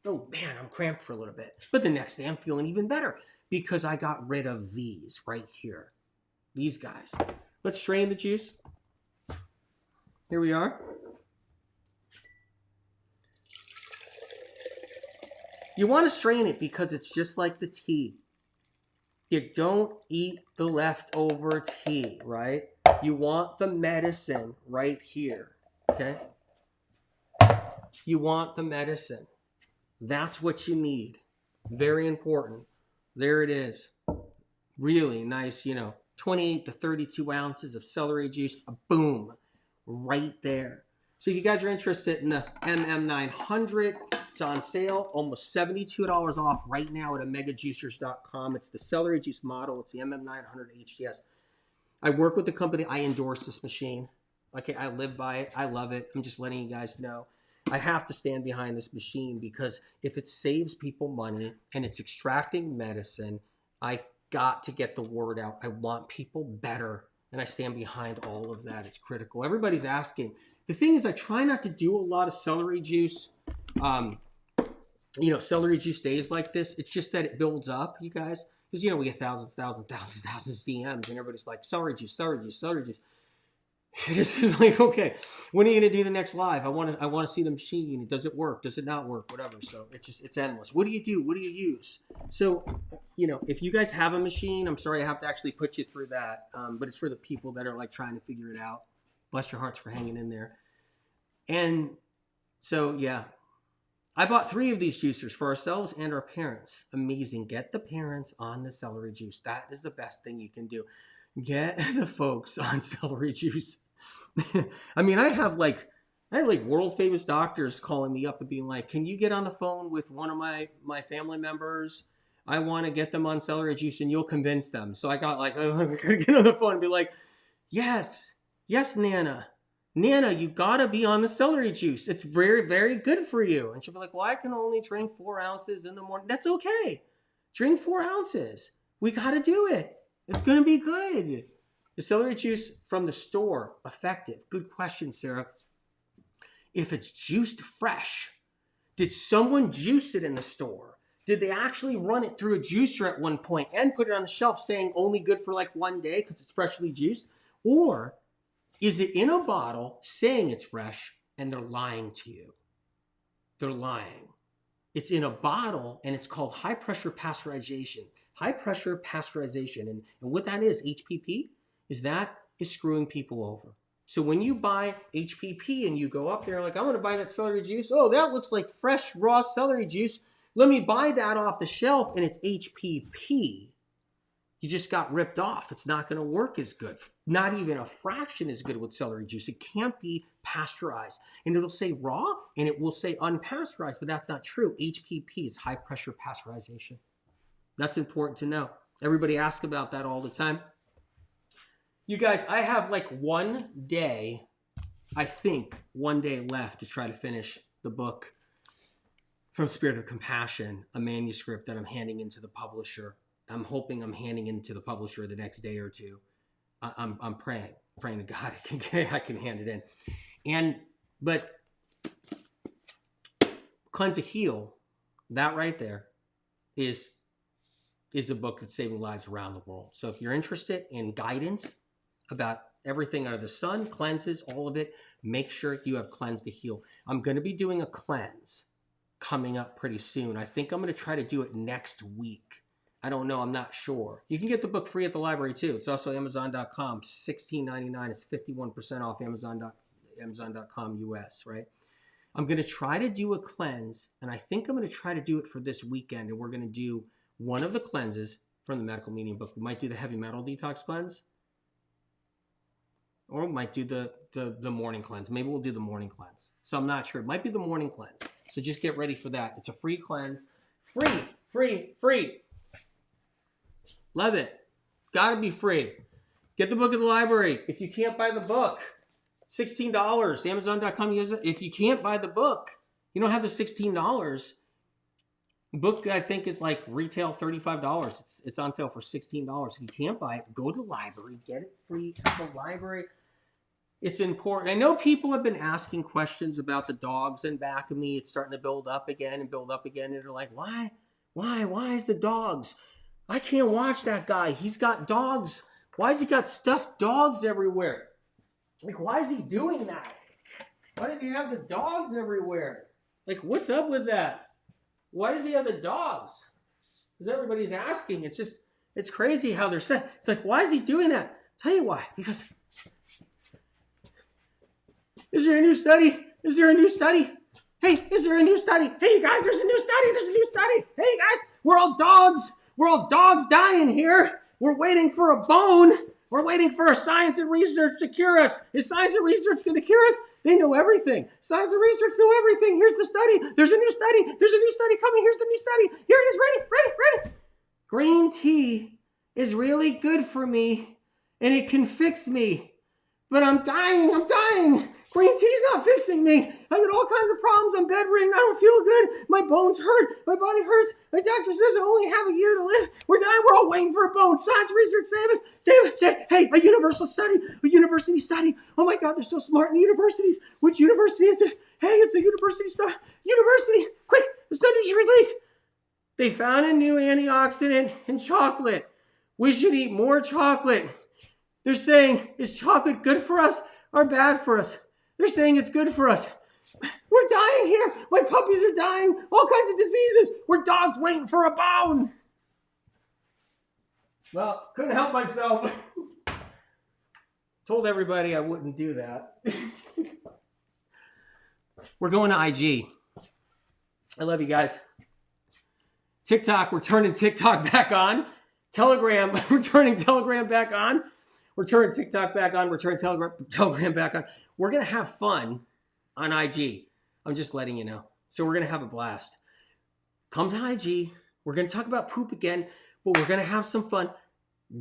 Oh man, I'm cramped for a little bit. But the next day I'm feeling even better because I got rid of these right here. These guys. Let's strain the juice. Here we are. You want to strain it because it's just like the tea. You don't eat the leftover tea, right? You want the medicine right here, okay? You want the medicine. That's what you need. Very important. There it is. Really nice, 28 to 32 ounces of celery juice. Boom. Right there. So if you guys are interested in the MM900, it's on sale. Almost $72 off right now at omegajuicers.com. It's the celery juice model. It's the MM900 HTS. I work with the company. I endorse this machine. Okay, I live by it. I love it. I'm just letting you guys know. I have to stand behind this machine because if it saves people money and it's extracting medicine, I got to get the word out. I want people better, and I stand behind all of that. It's critical. Everybody's asking. The thing is, I try not to do a lot of celery juice. Celery juice days like this. It's just that it builds up, you guys, because we get thousands DMs, and everybody's like, celery juice, celery juice, celery juice. It's like, okay, when are you gonna do the next live? I want to see the machine. Does it work? Does it not work? Whatever. So it's endless. What do you do? What do you use? So, if you guys have a machine, I'm sorry I have to actually put you through that. But it's for the people that are like trying to figure it out. Bless your hearts for hanging in there. And so, yeah, I bought 3 of these juicers for ourselves and our parents. Amazing. Get the parents on the celery juice. That is the best thing you can do. Get the folks on celery juice. I mean, I have like world famous doctors calling me up and being like, can you get on the phone with one of my family members? I want to get them on celery juice and you'll convince them. So I got like, I'm going to get on the phone and be like, yes, Nana, you got to be on the celery juice. It's very, very good for you. And she'll be like, well, I can only drink 4 ounces in the morning. That's okay. Drink 4 ounces. We got to do it. It's going to be good. The celery juice from the store, effective. Good question, Sarah. if it's juiced fresh. Did someone juice it in the store? Did they actually run it through a juicer at one point and put it on the shelf saying only good for like 1 day because it's freshly juiced? Or is it in a bottle saying it's fresh and they're lying to you? They're lying. It's in a bottle and it's called high pressure pasteurization. High pressure pasteurization. And what that is, HPP, is screwing people over. So when you buy HPP and you go up there like, I'm going to buy that celery juice. Oh, that looks like fresh raw celery juice. Let me buy that off the shelf, and it's HPP. You just got ripped off. It's not going to work as good. Not even a fraction as good with celery juice. It can't be pasteurized. And it'll say raw and it will say unpasteurized, but that's not true. HPP is high pressure pasteurization. That's important to know. Everybody asks about that all the time. You guys, I have like 1 day, I think 1 day left to try to finish the book From Spirit of Compassion, a manuscript that I'm handing into the publisher. I'm hoping I'm handing into the publisher the next day or two. I'm praying to God I can hand it in. But Cleanse and Heal, that right there is a book that's saving lives around the world. So if you're interested in guidance about everything under the sun, cleanses, all of it, make sure you have Cleanse to Heal. I'm going to be doing a cleanse coming up pretty soon. I think I'm going to try to do it next week. I don't know. I'm not sure. You can get the book free at the library too. It's also Amazon.com, $16.99. It's 51% off Amazon.com US, right? I'm going to try to do a cleanse, and I think I'm going to try to do it for this weekend, and we're going to do one of the cleanses from the Medical Medium book. We might do the heavy metal detox cleanse, or we might do the morning cleanse. Maybe we'll do the morning cleanse. So I'm not sure. It might be the morning cleanse. So just get ready for that. It's a free cleanse. Free. Love it. Gotta be free. Get the book at the library. If you can't buy the book, $16. Amazon.com. If you can't buy the book, you don't have the $16. The book, I think, is like retail $35. It's on sale for $16. If you can't buy it, go to the library. Get it free at the library. It's important. I know people have been asking questions about the dogs in back of me. It's starting to build up again. And they're like, why? Why is the dogs? I can't watch that guy. He's got dogs. Why has he got stuffed dogs everywhere? Like, why is he doing that? Why does he have the dogs everywhere? Like, what's up with that? Why does he have the dogs? Because everybody's asking. It's crazy how they're saying. It's like, why is he doing that? Tell you why. Because, is there a new study? Hey, is there a new study? Hey, you guys, there's a new study. Hey, guys, we're all dogs dying here. We're waiting for a bone. We're waiting for science and research to cure us. Is science and research going to cure us? They know everything. Science and research know everything. Here's the study. There's a new study coming. Here's the new study. Here it is. Ready. Green tea is really good for me, and it can fix me. But I'm dying. Green tea's not fixing me. I got all kinds of problems. I'm bedridden. I don't feel good. My bones hurt. My body hurts. My doctor says I only have a year to live. We're dying. We're all waiting for a bone. Science research, save us. Hey, a university study. Oh my God, they're so smart in universities. Which university is it? Hey, it's a university study. University, quick, the study was released. They found a new antioxidant in chocolate. We should eat more chocolate. They're saying, is chocolate good for us or bad for us? They're saying it's good for us. We're dying here. My puppies are dying. All kinds of diseases. We're dogs waiting for a bone. Well, couldn't help myself. Told everybody I wouldn't do that. We're going to IG. I love you guys. TikTok, we're turning TikTok back on. Telegram, we're turning Telegram back on. We're turning TikTok back on. We're turning Telegram back on. We're going to have fun on IG. I'm just letting you know. So we're going to have a blast. Come to IG. We're going to talk about poop again, but we're going to have some fun.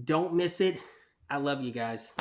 Don't miss it. I love you guys.